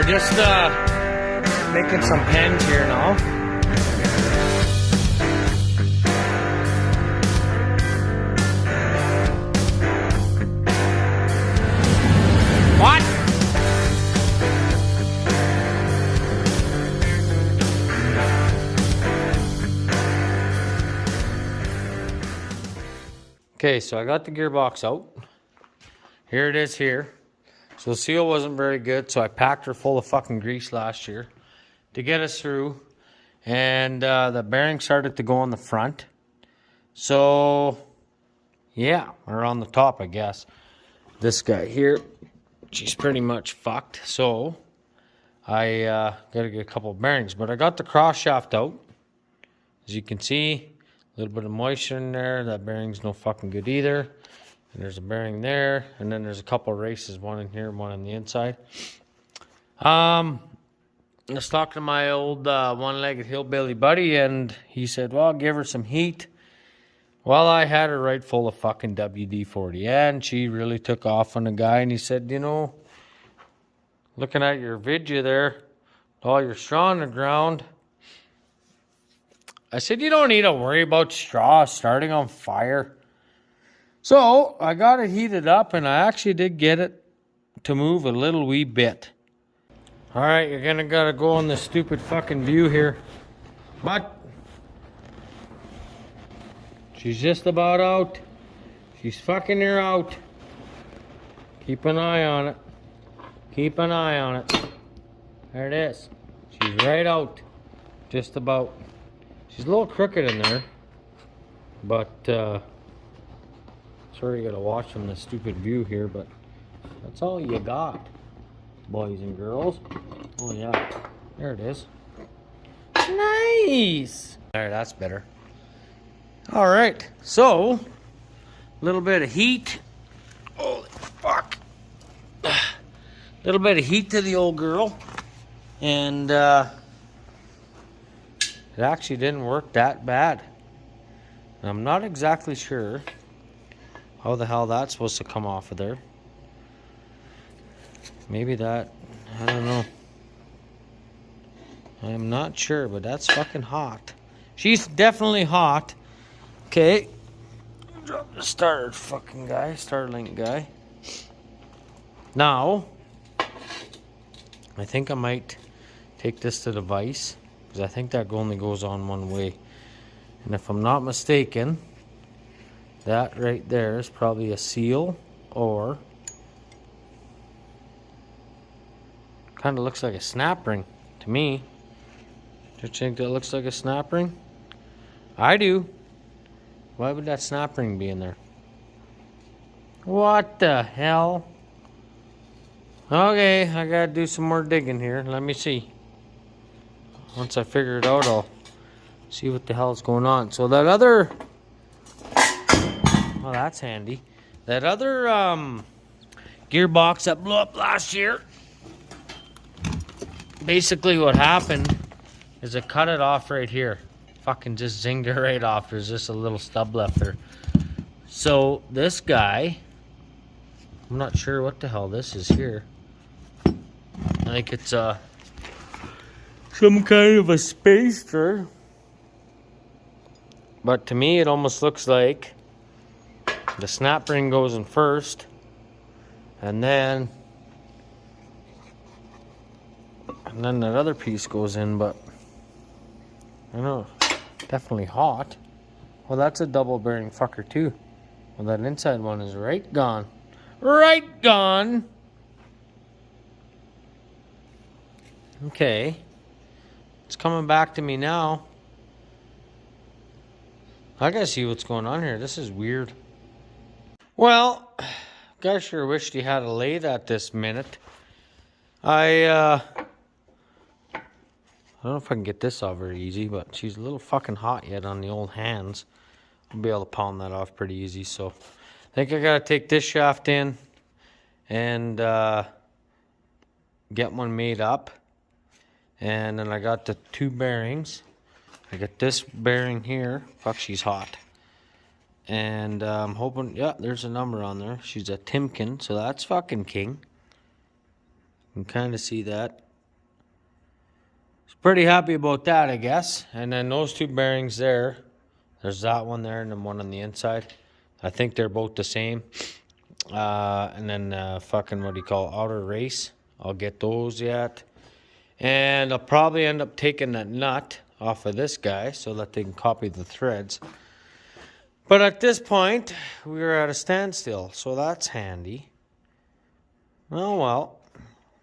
we're just making some pens here now. What? Okay, so I got the gearbox out. Here it is here. So the seal wasn't very good, so I packed her full of fucking grease last year to get us through. And the bearing started to go on the front. So, yeah, or on the top, I guess. This guy here, she's pretty much fucked. So, I got to get a couple of bearings. But I got the cross shaft out. As you can see, a little bit of moisture in there. That bearing's no fucking good either. And there's a bearing there, and then there's a couple of races, one in here, one on the inside. I was talking to my old one-legged hillbilly buddy, and he said, well, give her some heat. Well, I had her right full of fucking WD-40, and she really took off on the guy, and he said, you know, looking at your vidya there, all your straw on the ground. I said, you don't need to worry about straw starting on fire. So, I got it heated up, and I actually did get it to move a little wee bit. Alright, you're gonna gotta go on this stupid fucking view here. But, she's just about out. She's fucking near out. Keep an eye on it. Keep an eye on it. There it is. She's right out. Just about. She's a little crooked in there. But, sorry you gotta watch from this stupid view here, but that's all you got, boys and girls. Oh yeah, there it is. Nice. There, that's better. All right, so a little bit of heat. Holy fuck! A little bit of heat to the old girl, and it actually didn't work that bad. And I'm not exactly sure how the hell that's supposed to come off of there. Maybe that, I don't know. I'm not sure, but that's fucking hot. She's definitely hot. Okay. Drop the starter link guy. Now, I think I might take this to the vise, because I think that only goes on one way. And if I'm not mistaken, that right there is probably a seal, or kind of looks like a snap ring to me. Do you think that looks like a snap ring? I do. Why would that snap ring be in there? What the hell? Okay, I gotta do some more digging here. Let me see. Once I figure it out, I'll see what the hell is going on. So that other... well, that's handy. That other gearbox that blew up last year, basically what happened is it cut it off right here. Fucking just zinged it right off. There's just a little stub left there. So this guy, I'm not sure what the hell this is here. I think it's some kind of a spacer. But to me it almost looks like the snap ring goes in first, and then that other piece goes in, but I don't know, definitely hot. Well, that's a double bearing fucker too. Well, that inside one is right gone. Right gone! Okay. It's coming back to me now. I gotta see what's going on here. This is weird. Well, I sure wished he had a lathe at this minute. I don't know if I can get this off very easy, but she's a little fucking hot yet on the old hands. I'll be able to pound that off pretty easy. So I think I gotta take this shaft in and get one made up. And then I got the two bearings. I got this bearing here. Fuck, she's hot. And I'm hoping, yeah, there's a number on there. She's a Timken, so that's fucking king. You can kind of see that. Pretty happy about that, I guess. And then those two bearings there, there's that one there and then one on the inside. I think they're both the same. And then fucking, what do you call it, outer race. I'll get those yet. And I'll probably end up taking that nut off of this guy so that they can copy the threads. But at this point, we are at a standstill, so that's handy. Oh well,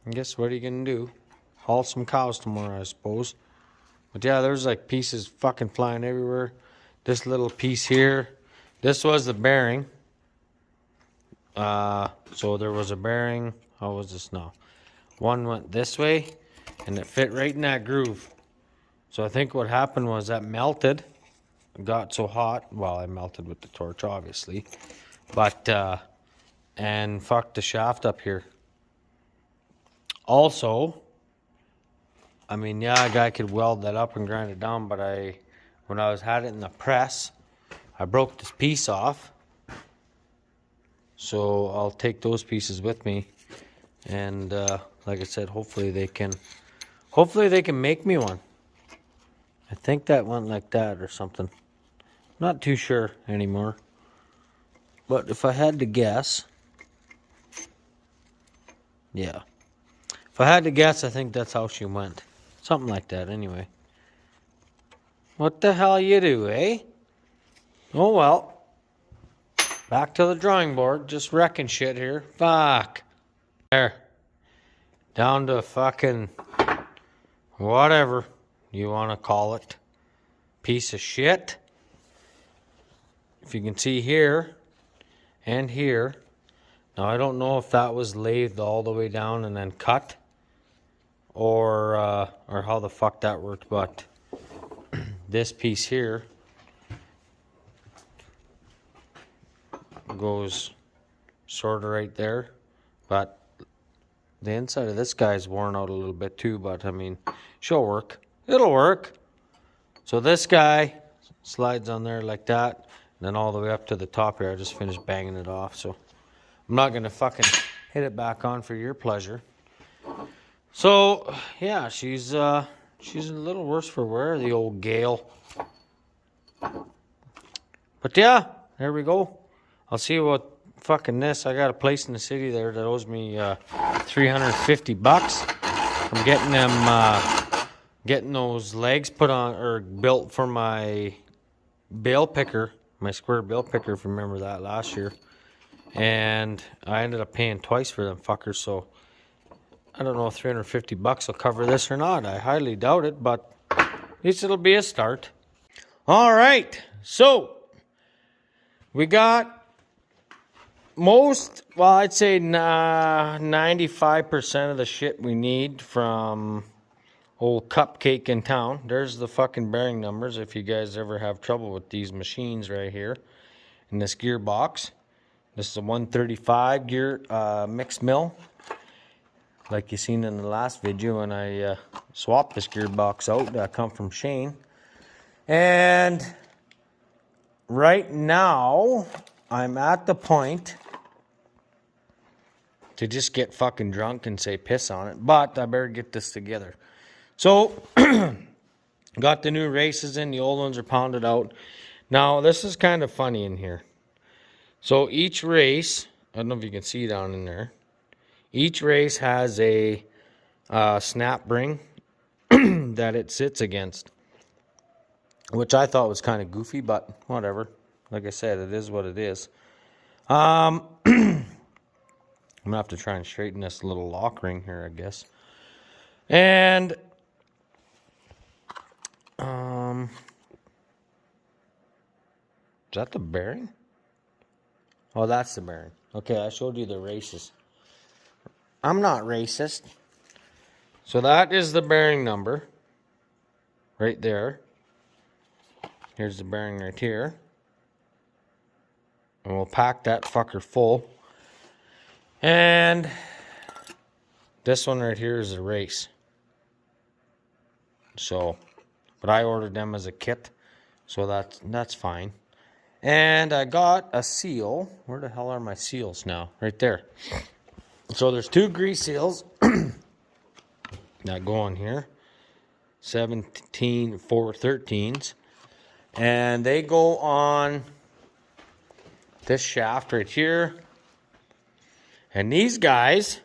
I guess what are you gonna do? Haul some cows tomorrow, I suppose. But yeah, there's like pieces fucking flying everywhere. This little piece here, this was the bearing. So there was a bearing. How was this now? One went this way, and it fit right in that groove. So I think what happened was that melted. It got so hot. Well, I melted with the torch, obviously. But, and fucked the shaft up here. Also, I mean, yeah, a guy could weld that up and grind it down, but when I had it in the press, I broke this piece off. So I'll take those pieces with me, and like I said, hopefully they can make me one. I think that went like that or something. Not too sure anymore. But if I had to guess, yeah. If I had to guess, I think that's how she went. Something like that, anyway. What the hell you do, eh? Oh well. Back to the drawing board. Just wrecking shit here. Fuck. There. Down to fucking whatever you want to call it. Piece of shit. If you can see here and here. Now I don't know if that was lathed all the way down and then cut. Or how the fuck that worked, but this piece here goes sort of right there, but the inside of this guy's worn out a little bit too, but I mean, she'll work. It'll work. So this guy slides on there like that, and then all the way up to the top here. I just finished banging it off, so I'm not gonna fucking hit it back on for your pleasure. So yeah, she's a little worse for wear, the old Gehl. But yeah, there we go. I'll see what fucking this. I got a place in the city there that owes me $350. I'm getting them, getting those legs put on or built for my bale picker, my square bale picker. If you remember that last year, and I ended up paying twice for them fuckers. So I don't know if $350 will cover this or not. I highly doubt it, but at least it'll be a start. All right, so we got well, I'd say 95% of the shit we need from old Cupcake in town. There's the fucking bearing numbers if you guys ever have trouble with these machines right here in this gearbox. This is a 135 gear mixed mill. Like you seen in the last video when I swapped this gearbox out that come from Shane. And right now, I'm at the point to just get fucking drunk and say piss on it. But I better get this together. So, got the new races in. The old ones are pounded out. Now, this is kind of funny in here. So, each race, I don't know if you can see down in there. Each race has a snap ring that it sits against, which I thought was kind of goofy, but whatever. Like I said, it is what it is. I'm going to have to try and straighten this little lock ring here, I guess. And is that the bearing? Oh, that's the bearing. Okay, I showed you the races. I'm not racist. So that is the bearing number right there. Here's the bearing right here. And we'll pack that fucker full. And this one right here is a race. So, but I ordered them as a kit. So that's fine. And I got a seal. Where the hell are my seals now? Right there. So there's two grease seals that go on here. 17 413s. And they go on this shaft right here. And these guys,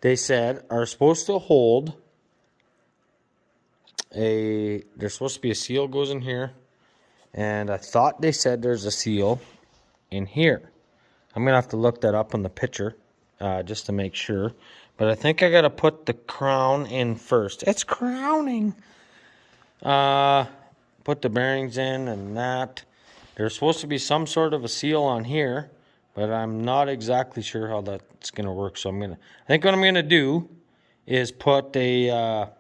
they said, are supposed to hold there's supposed to be a seal goes in here. And I thought they said there's a seal in here. I'm going to have to look that up on the picture just to make sure. But I think I got to put the crown in first. It's crowning. Put the bearings in and that. There's supposed to be some sort of a seal on here. But I'm not exactly sure how that's going to work. So I think what I'm going to do is put a,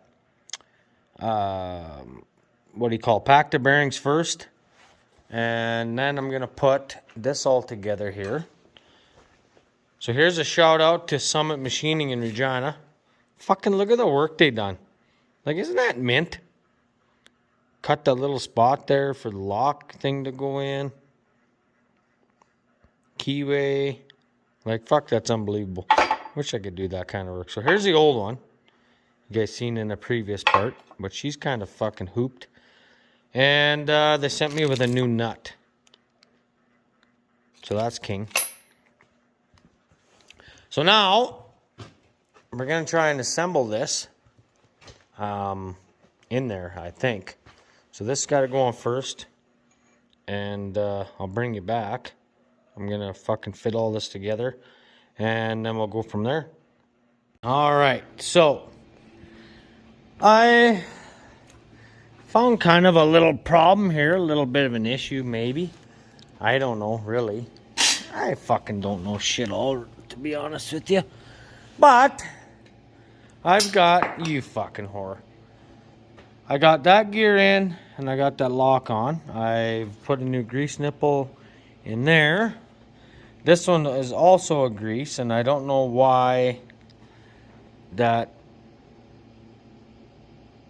what do you call, pack the bearings first. And then I'm going to put this all together here. So here's a shout out to Summit Machining in Regina. Fucking look at the work they done. Like, isn't that mint? Cut that little spot there for the lock thing to go in. Keyway. Like, fuck, that's unbelievable. Wish I could do that kind of work. So here's the old one. You guys seen in the previous part. But she's kind of fucking hooped. And they sent me with a new nut. So that's king. So now, we're going to try and assemble this in there, I think. So this has got to go on first. And I'll bring you back. I'm going to fucking fit all this together. And then we'll go from there. Alright, so I found kind of a little problem here. A little bit of an issue, maybe. I don't know, really. I fucking don't know shit all, to be honest with you. But I've got, you fucking whore. I got that gear in and I got that lock on. I've put a new grease nipple in there. This one is also a grease, and I don't know why that,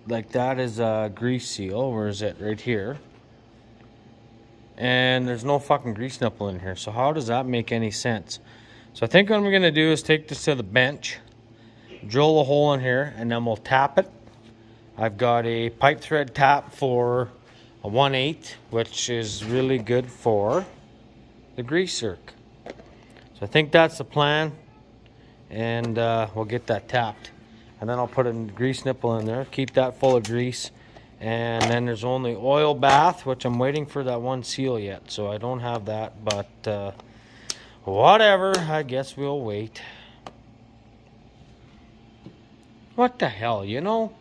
like, that is a grease seal. Where is it? Right here. And there's no fucking grease nipple in here. So how does that make any sense? So I think what I'm going to do is take this to the bench, drill a hole in here, and then we'll tap it. I've got a pipe thread tap for a 1/8, which is really good for the grease zerk. So I think that's the plan, and we'll get that tapped. And then I'll put a grease nipple in there, keep that full of grease. And then there's only oil bath, which I'm waiting for that one seal yet. So I don't have that, but whatever, I guess we'll wait. What the hell, you know?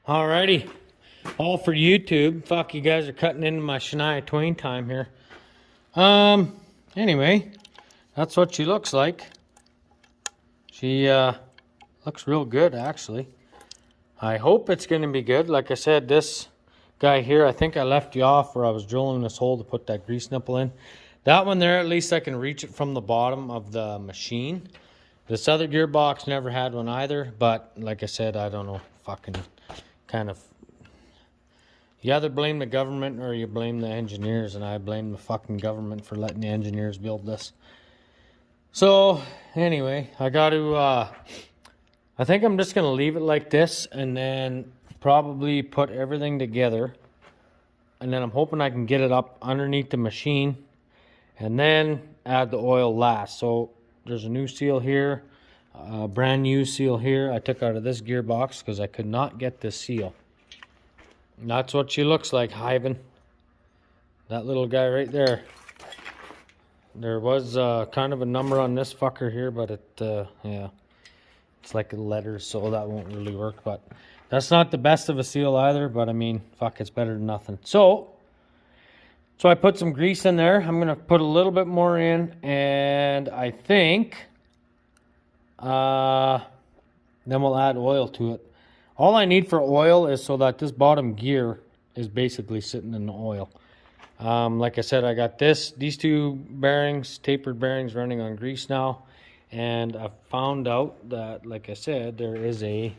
Alrighty, all for YouTube. Fuck, you guys are cutting into my Shania Twain time here. Anyway, that's what she looks like. She looks real good, actually. I hope it's going to be good. Like I said, this guy here, I think I left you off where I was drilling this hole to put that grease nipple in. That one there, at least I can reach it from the bottom of the machine. This other gearbox never had one either, but like I said, I don't know. Fucking kind of, you either blame the government or you blame the engineers, and I blame the fucking government for letting the engineers build this. So anyway, I got to I think I'm just going to leave it like this and then probably put everything together. And then I'm hoping I can get it up underneath the machine and then add the oil last. So there's a new seal here, a brand new seal here I took out of this gearbox because I could not get this seal. And that's what she looks like, Hyven. That little guy right there. There was kind of a number on this fucker here, but it, yeah. It's like a letter, so that won't really work. But that's not the best of a seal either. But I mean, fuck, it's better than nothing. So I put some grease in there. I'm going to put a little bit more in. And I think then we'll add oil to it. All I need for oil is so that this bottom gear is basically sitting in the oil. Like I said, I got these two bearings, tapered bearings, running on grease now. And I found out that, like I said, there is a...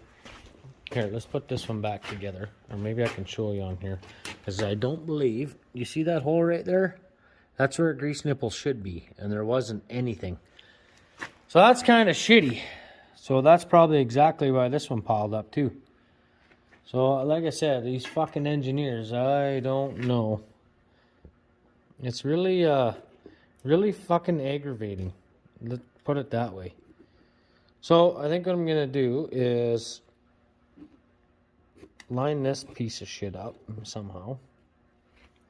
Here, let's put this one back together. Or maybe I can show you on here. Because I don't believe... You see that hole right there? That's where a grease nipple should be. And there wasn't anything. So that's kind of shitty. So that's probably exactly why this one piled up too. So, like I said, these fucking engineers, I don't know. It's really, really fucking aggravating. Let's put it that way. So, I think what I'm going to do is line this piece of shit up somehow.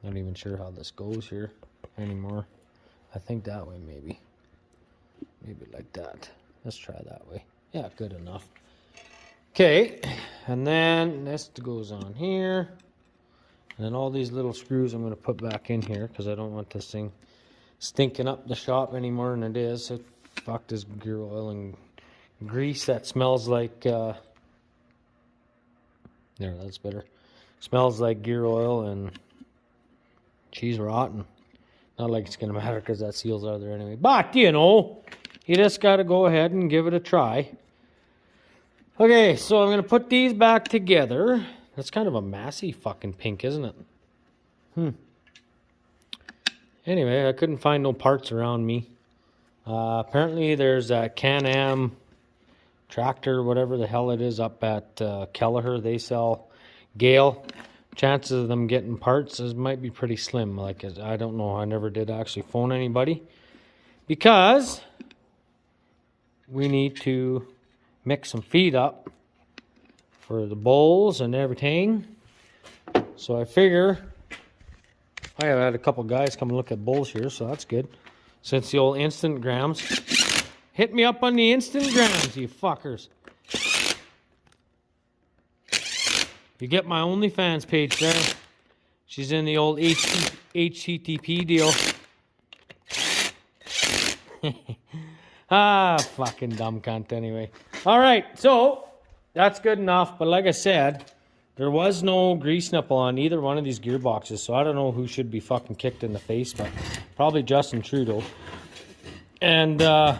Not even sure how this goes here anymore. I think that way maybe. Maybe like that. Let's try that way. Yeah, good enough. Okay, and then this goes on here. And then all these little screws I'm going to put back in here because I don't want this thing stinking up the shop any more than it is. It fucked this gear oil and grease that smells like... there, that's better. Smells like gear oil and cheese rotten. Not like it's going to matter because that seal's out there anyway. But, you know, you just got to go ahead and give it a try. Okay, so I'm going to put these back together. That's kind of a massy fucking pink, isn't it? Anyway, I couldn't find no parts around me. Apparently there's a Can-Am tractor, whatever the hell it is, up at Kelleher. They sell Gehl. Chances of them getting parts might be pretty slim. Like, I don't know. I never did actually phone anybody because we need to mix some feed up for the bowls and everything. So I figure I have had a couple guys come and look at bowls here, so that's good. Since the old instant grams, hit me up on the instant grams, you fuckers. You get my OnlyFans page there. She's in the old HTTP deal. Fucking dumb cunt anyway. Alright, so that's good enough. But like I said, there was no grease nipple on either one of these gearboxes. So I don't know who should be fucking kicked in the face, but probably Justin Trudeau. And there's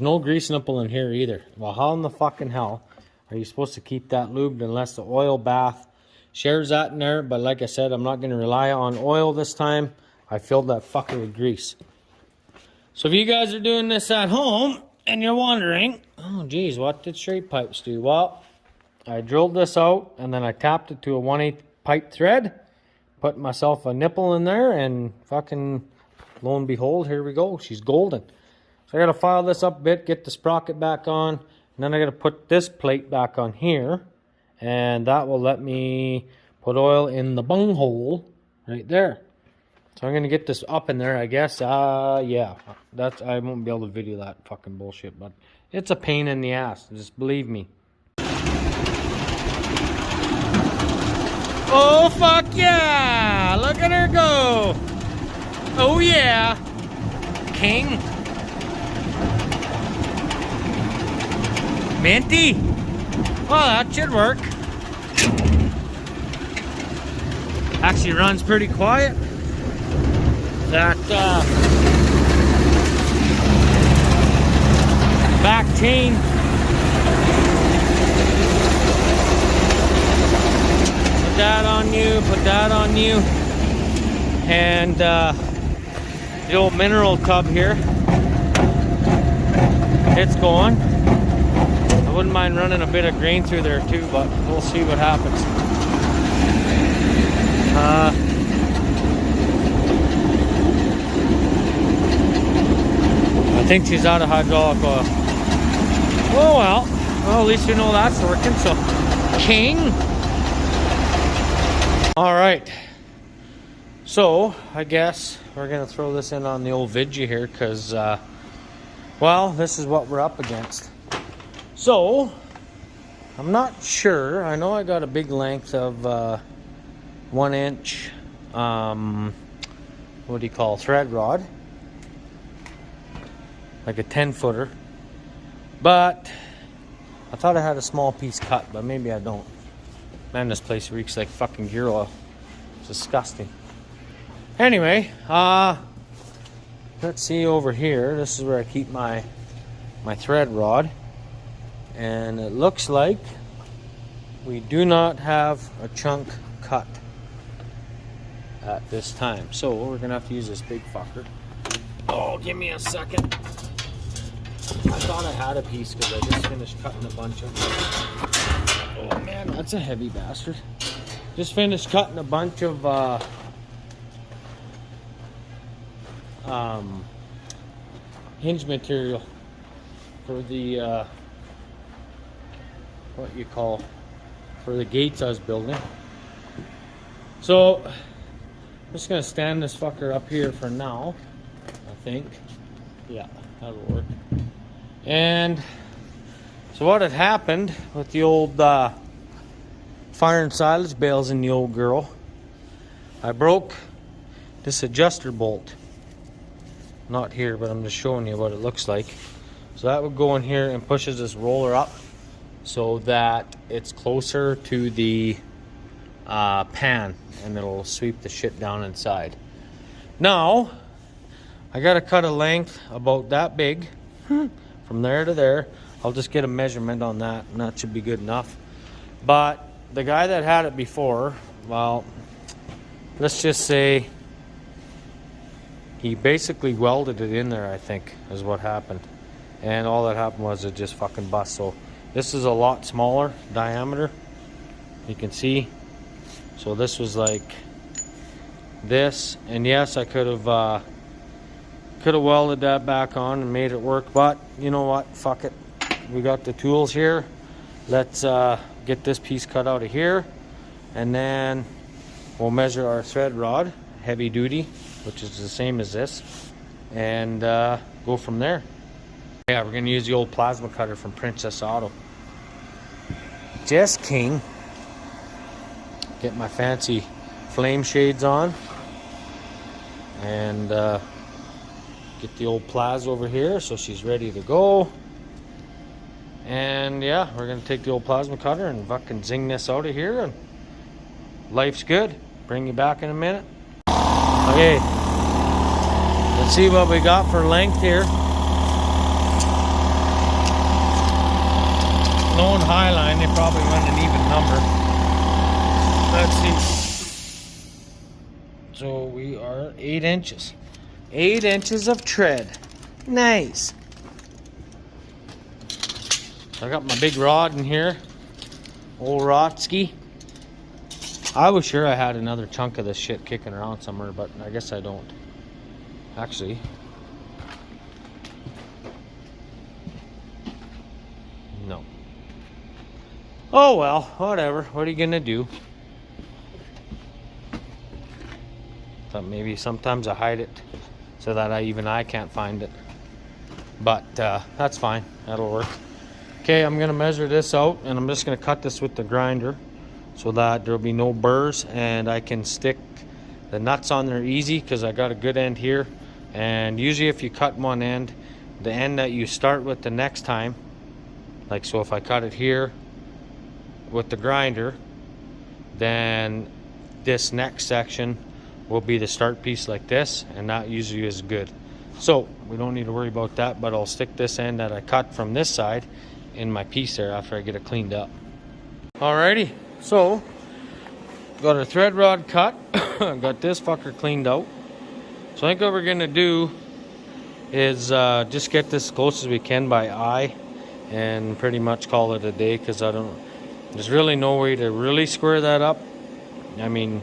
no grease nipple in here either. Well, how in the fucking hell are you supposed to keep that lubed unless the oil bath shares that in there? But like I said, I'm not going to rely on oil this time. I filled that fucker with grease. So if you guys are doing this at home and you're wondering, oh geez, what did straight pipes do? Well, I drilled this out and then I tapped it to a 1/8 pipe thread, put myself a nipple in there, and fucking lo and behold, here we go. She's golden. So I got to file this up a bit, get the sprocket back on, and then I got to put this plate back on here, and that will let me put oil in the bunghole right there. So I'm going to get this up in there, I guess. Yeah, I won't be able to video that fucking bullshit, but it's a pain in the ass, just believe me. Oh, fuck yeah! Look at her go! Oh, yeah! King! Minty! Well, that should work. Actually runs pretty quiet. That back chain put that on you, and the old mineral tub here, it's going. I wouldn't mind running a bit of grain through there too, but we'll see what happens. I think she's out of hydraulic oil. Oh well, at least you know that's working, so king. Alright, so I guess we're gonna throw this in on the old Vidya here because well, this is what we're up against. So I'm not sure. I know I got a big length of 1 inch what do you call, thread rod, like a 10-footer, but I thought I had a small piece cut, but maybe I don't. Man, this place reeks like fucking gear oil. It's disgusting. Anyway, let's see over here. This is where I keep my thread rod, and it looks like we do not have a chunk cut at this time, so we're gonna have to use this big fucker. Oh, give me a second. I thought I had a piece because I just finished cutting a bunch of... Oh man, that's a heavy bastard. Just finished cutting a bunch of hinge material for the what you call, for the gates I was building. So I'm just gonna stand this fucker up here for now, I think. Yeah, that'll work. And so what had happened with the old fire and silage bales in the old girl, I broke this adjuster bolt. Not here, but I'm just showing you what it looks like. So that would go in here and pushes this roller up so that it's closer to the pan, and it'll sweep the shit down inside. Now I gotta cut a length about that big from there to there. I'll just get a measurement on that, and that should be good enough. But the guy that had it before, well, let's just say he basically welded it in there, I think, is what happened. And all that happened was it just fucking bust. So this is a lot smaller diameter, you can see. So this was like this, and yes, I could have welded that back on and made it work, but you know what, fuck it. We got the tools here. Let's get this piece cut out of here, and then we'll measure our thread rod, heavy duty, which is the same as this, and go from there. Yeah, we're gonna use the old plasma cutter from Princess Auto. Just king. Get my fancy flame shades on, and get the old Plaz over here so she's ready to go. And yeah, we're gonna take the old plasma cutter and fucking zing this out of here, and life's good. Bring you back in a minute. Okay, let's see what we got for length here. Known high line, they probably run an even number. Let's see. So we are 8 inches. 8 inches of tread. Nice. I got my big rod in here. Old Rotsky. I was sure I had another chunk of this shit kicking around somewhere, but I guess I don't. Actually. No. Oh well, whatever. What are you gonna do? Thought maybe sometimes I hide it so that I can't find it. But that's fine. That'll work. Okay, I'm gonna measure this out, and I'm just gonna cut this with the grinder so that there'll be no burrs, and I can stick the nuts on there easy because I got a good end here. And usually if you cut one end, the end that you start with the next time, like so if I cut it here with the grinder, then this next section will be the start piece like this, and that usually is good. So we don't need to worry about that, but I'll stick this end that I cut from this side in my piece there after I get it cleaned up. Alrighty, so got our thread rod cut. Got this fucker cleaned out. So I think what we're gonna do is just get this as close as we can by eye and pretty much call it a day, because there's really no way to really square that up. I mean,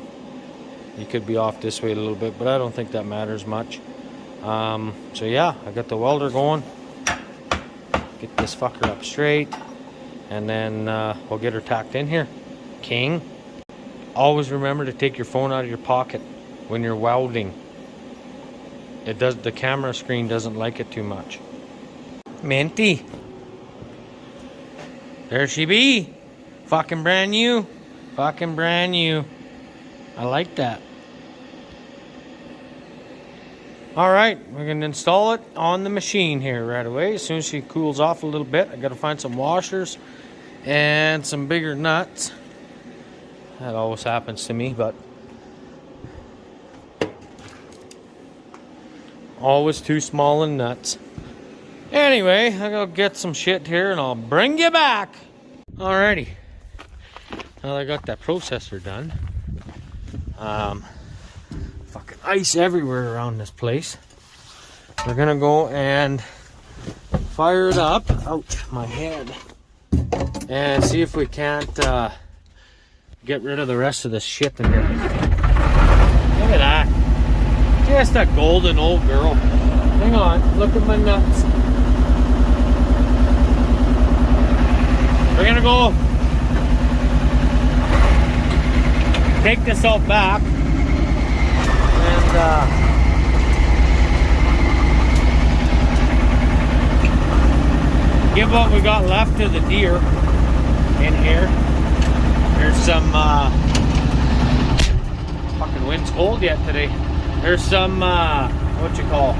you could be off this way a little bit, but I don't think that matters much. So yeah, I got the welder going. Get this fucker up straight, and then we'll get her tacked in here. King. Always remember to take your phone out of your pocket when you're welding. The camera screen doesn't like it too much. Minty. There she be. Fucking brand new. Fucking brand new. I like that. Alright, we're going to install it on the machine here right away. As soon as she cools off a little bit, I got to find some washers and some bigger nuts. That always happens to me, but always too small in nuts. Anyway, I gotta get some shit here and I'll bring you back. Alrighty. Now that I got that processor done. Fucking ice everywhere around this place. We're gonna go and fire it up. Ouch, my head. And see if we can't get rid of the rest of the shit in here. Look at that. Just a golden old girl. Hang on, look at my nuts. We're gonna go take this out back and give what we got left to the deer in here. There's some fucking wind's cold yet today. There's some what you call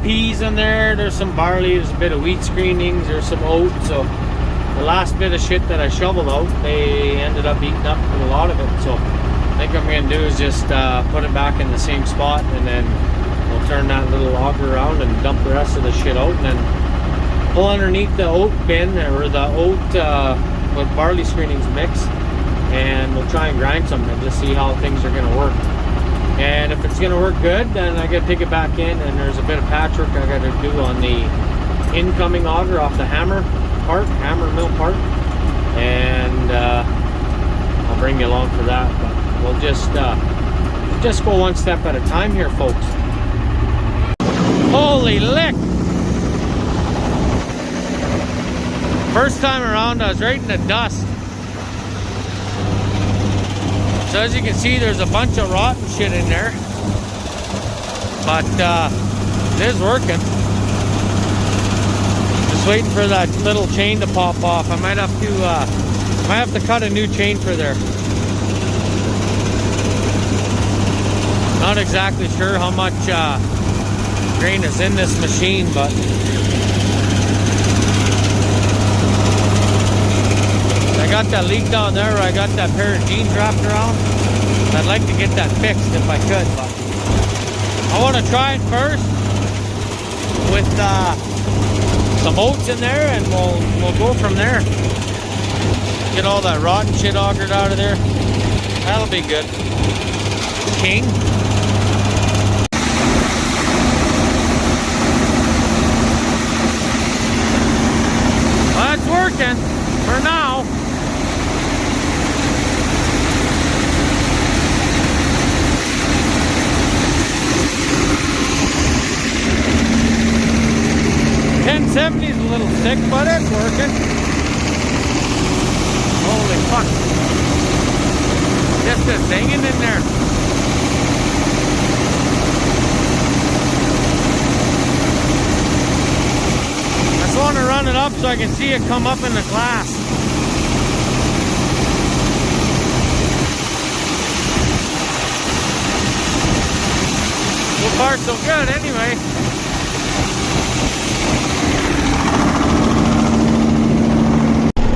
peas in there. There's some barley. There's a bit of wheat screenings. There's some oats. So the last bit of shit that I shoveled out, they ended up eating up a lot of it. So I think what I'm gonna do is just put it back in the same spot, and then we'll turn that little auger around and dump the rest of the shit out, and then pull underneath the oat bin or the oat with barley screenings mix, and we'll try and grind some and just see how things are gonna work. And if it's gonna work good, then I gotta take it back in, and there's a bit of patchwork I gotta do on the incoming auger off the hammer mill part, and I'll bring you along for that. But we'll just go one step at a time here, folks. Holy lick! First time around, I was right in the dust. So as you can see, there's a bunch of rotten shit in there, but it is working. Just waiting for that little chain to pop off. I might have to cut a new chain for there. Not exactly sure how much grain is in this machine, but I got that leak down there where I got that pair of jeans wrapped around. I'd like to get that fixed if I could, but I want to try it first with some oats in there, and we'll go from there. Get all that rotten shit augered out of there. That'll be good. King. Well, it's working for now. $10.70 is a little thick, but it's working. Holy fuck. Just a singing in there. I just want to run it up so I can see it come up in the glass. So far so good anyway.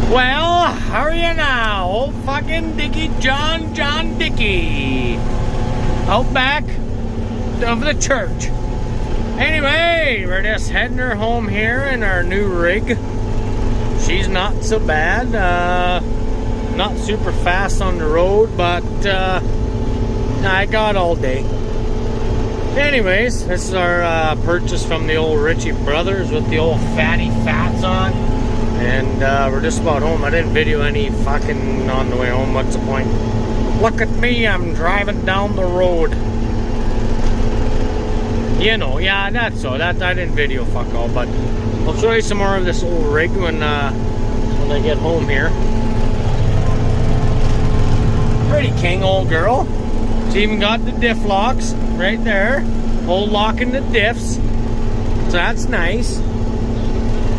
Well, how are you now? Old fucking Dickie John Dickey. Out back of the church. Anyway, we're just heading her home here in our new rig. She's not so bad. Not super fast on the road, but I got all day. Anyways, this is our purchase from the old Ritchie Brothers with the old fatty fats on. And we're just about home. I didn't video any fucking on the way home. What's the point? Look at me, I'm driving down the road. You know, yeah, that's so. That I didn't video fuck all, but I'll show you some more of this old rig when I get home here. Pretty king old girl. It's even got the diff locks right there. Old locking the diffs. So that's nice.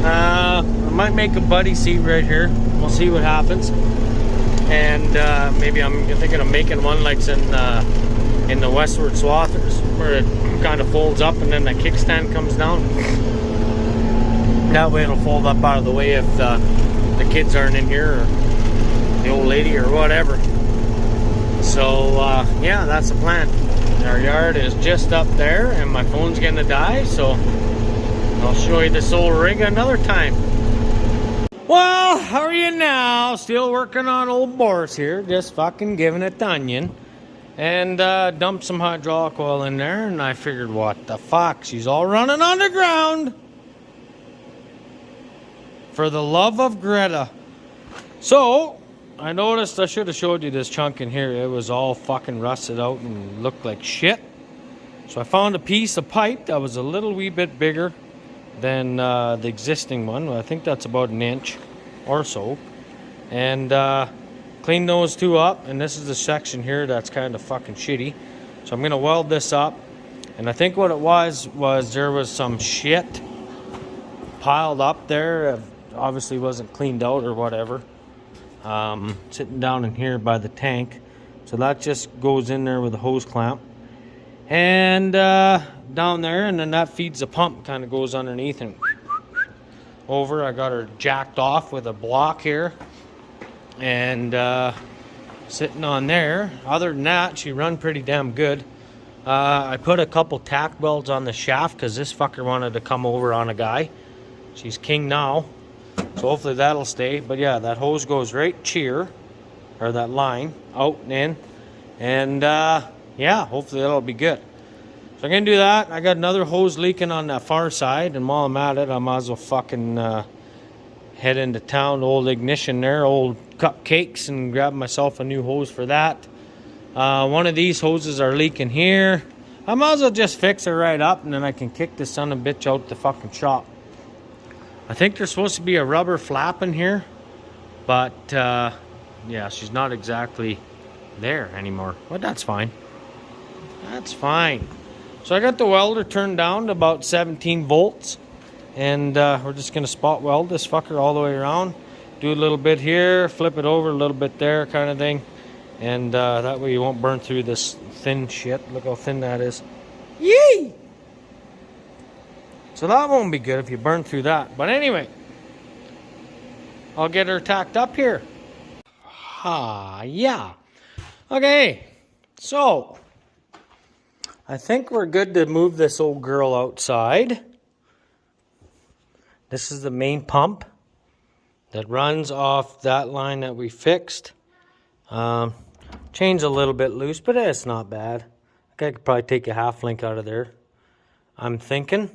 I might make a buddy seat right here. We'll see what happens. And maybe I'm thinking of making one like in the westward swath, where it kind of folds up and then the kickstand comes down. That way it'll fold up out of the way if the kids aren't in here, or the old lady, or whatever. So yeah, that's the plan. Our yard is just up there, and my phone's gonna die, so I'll show you this old rig another time. Well, how are you now? Still working on old Boris here, just fucking giving it the onion. and dumped some hydraulic oil in there, and I figured, what the fuck? She's all running underground. For the love of Greta. So, I noticed I should have showed you this chunk in here. It was all fucking rusted out and looked like shit. So I found a piece of pipe that was a little wee bit bigger than the existing one. I think that's about an inch or so. And cleaned those two up. And this is the section here that's kind of fucking shitty. So I'm going to weld this up. And I think what it was there was some shit piled up there. Obviously wasn't cleaned out or whatever. Sitting down in here by the tank. So that just goes in there with a hose clamp. And down there, and then that feeds the pump, kind of goes underneath and over. I got her jacked off with a block here. And sitting on there. Other than that, she run pretty damn good. I put a couple tack welds on the shaft because this fucker wanted to come over on a guy. She's king now. So hopefully that'll stay. But yeah, that hose goes right cheer, or that line, out and in. And yeah, hopefully that'll be good. So I'm going to do that. I got another hose leaking on that far side. And while I'm at it, I might as well fucking head into town, old ignition there, old cupcakes, and grab myself a new hose for that. One of these hoses are leaking here. I might as well just fix it right up, and then I can kick this son of a bitch out the fucking shop. I think there's supposed to be a rubber flap in here, but yeah, she's not exactly there anymore. But that's fine. That's fine. So I got the welder turned down to about 17 volts, and we're just going to spot weld this fucker all the way around. Do a little bit here, flip it over a little bit there, kind of thing, and that way you won't burn through this thin shit. Look how thin that is. Yee! So that won't be good if you burn through that. But anyway, I'll get her tacked up here. Yeah. Okay, so I think we're good to move this old girl outside. This is the main pump that runs off that line that we fixed. Chain's a little bit loose, but it's not bad. I could probably take a half link out of there, I'm thinking.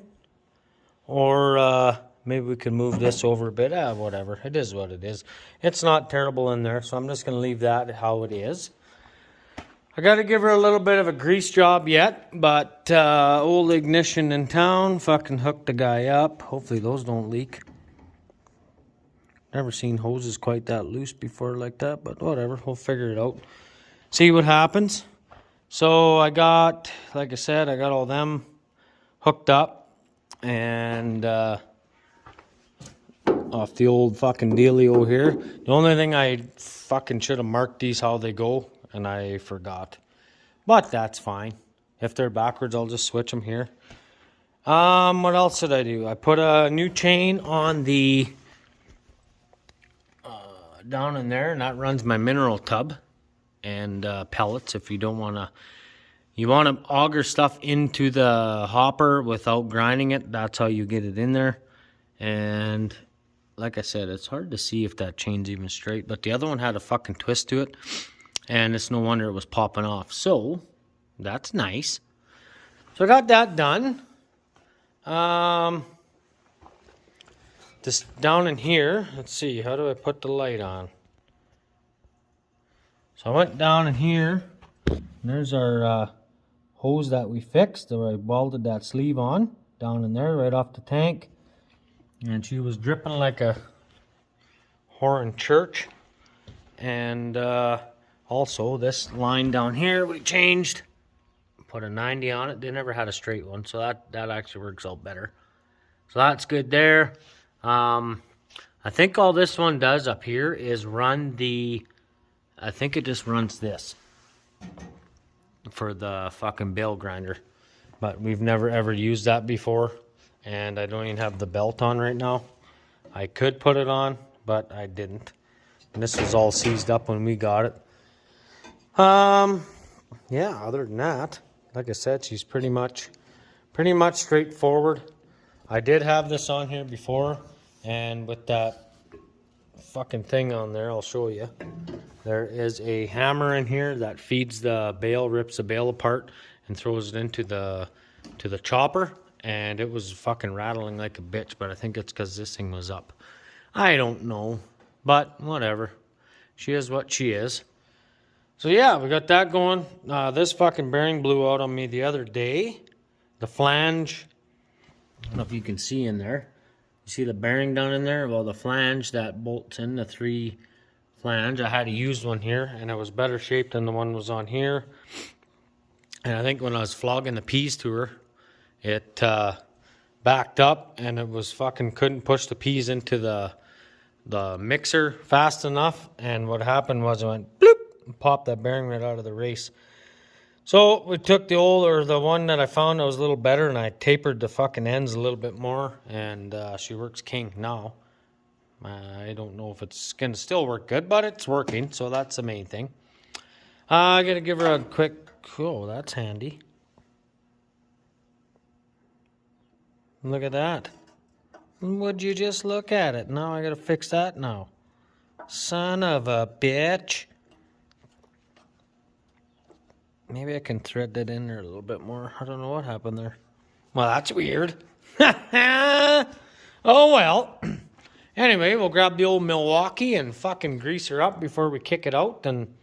Or maybe we could move this over a bit. Whatever. It is what it is. It's not terrible in there, so I'm just going to leave that how it is. I got to give her a little bit of a grease job yet, but old ignition in town, fucking hooked the guy up. Hopefully those don't leak. Never seen hoses quite that loose before like that, but whatever. We'll figure it out. See what happens. So I got, like I said, I got all them hooked up. And off the old fucking dealio here. The only thing I fucking should have marked these how they go, and I forgot. But that's fine. If they're backwards, I'll just switch them here. What else did I do? I put a new chain on the down in there, and that runs my mineral tub and pellets. If you don't want to. You want to auger stuff into the hopper without grinding it. That's how you get it in there. And like I said, it's hard to see if that chain's even straight. But the other one had a fucking twist to it. And it's no wonder it was popping off. So, that's nice. So I got that done. This down in here. Let's see. How do I put the light on? So I went down in here. And there's our hose that we fixed, or I welded that sleeve on down in there right off the tank, and she was dripping like a whore in church. And also this line down here we changed, put a 90 on it. They never had a straight one, so that actually works out better. So that's good there. I think all this one does up here is run the, I think it just runs this for the fucking bale grinder, but we've never ever used that before, and I don't even have the belt on right now. I could put it on, but I didn't, and this was all seized up when we got it. Yeah, other than that, like I said, she's pretty much straightforward. I did have this on here before, and with that fucking thing on there. I'll show you. There is a hammer in here that feeds the bale, rips the bale apart, and throws it into the chopper. And it was fucking rattling like a bitch, but I think it's because this thing was up. I don't know, but whatever. She is what she is. So yeah, we got that going. This fucking bearing blew out on me the other day. The flange, I don't know if you can see in there. You see the bearing down in there? Well, the flange that bolts in, the 3 flange, I had a used one here, and it was better shaped than the one was on here. And I think when I was flogging the peas to her, it backed up, and it was fucking couldn't push the peas into the mixer fast enough. And what happened was it went bloop and popped that bearing right out of the race. So we took the one that I found that was a little better, and I tapered the fucking ends a little bit more, and she works king now. I don't know if it's going to still work good, but it's working, so that's the main thing. I got to give her a quick, oh, that's handy. Look at that. Would you just look at it? Now I got to fix that now. Son of a bitch. Maybe I can thread that in there a little bit more. I don't know what happened there. Well, that's weird. Oh, well. Anyway, we'll grab the old Milwaukee and fucking grease her up before we kick it out. And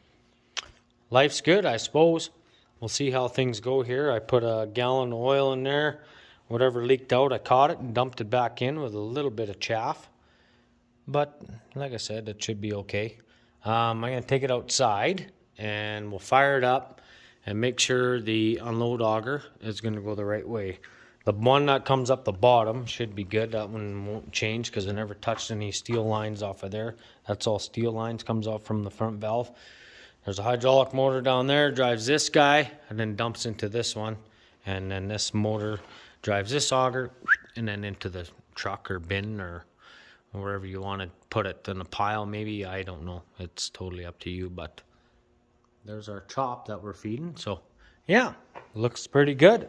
life's good, I suppose. We'll see how things go here. I put a gallon of oil in there. Whatever leaked out, I caught it and dumped it back in with a little bit of chaff. But, like I said, it should be okay. I'm going to take it outside and we'll fire it up and make sure the unload auger is going to go the right way. The one that comes up the bottom should be good. That one won't change because I never touched any steel lines off of there. That's all steel lines, comes off from the front valve. There's a hydraulic motor down there, drives this guy, and then dumps into this one. And then this motor drives this auger, and then into the truck or bin or wherever you want to put it. In a pile, maybe. I don't know. It's totally up to you, but there's our chop that we're feeding. So, yeah, looks pretty good.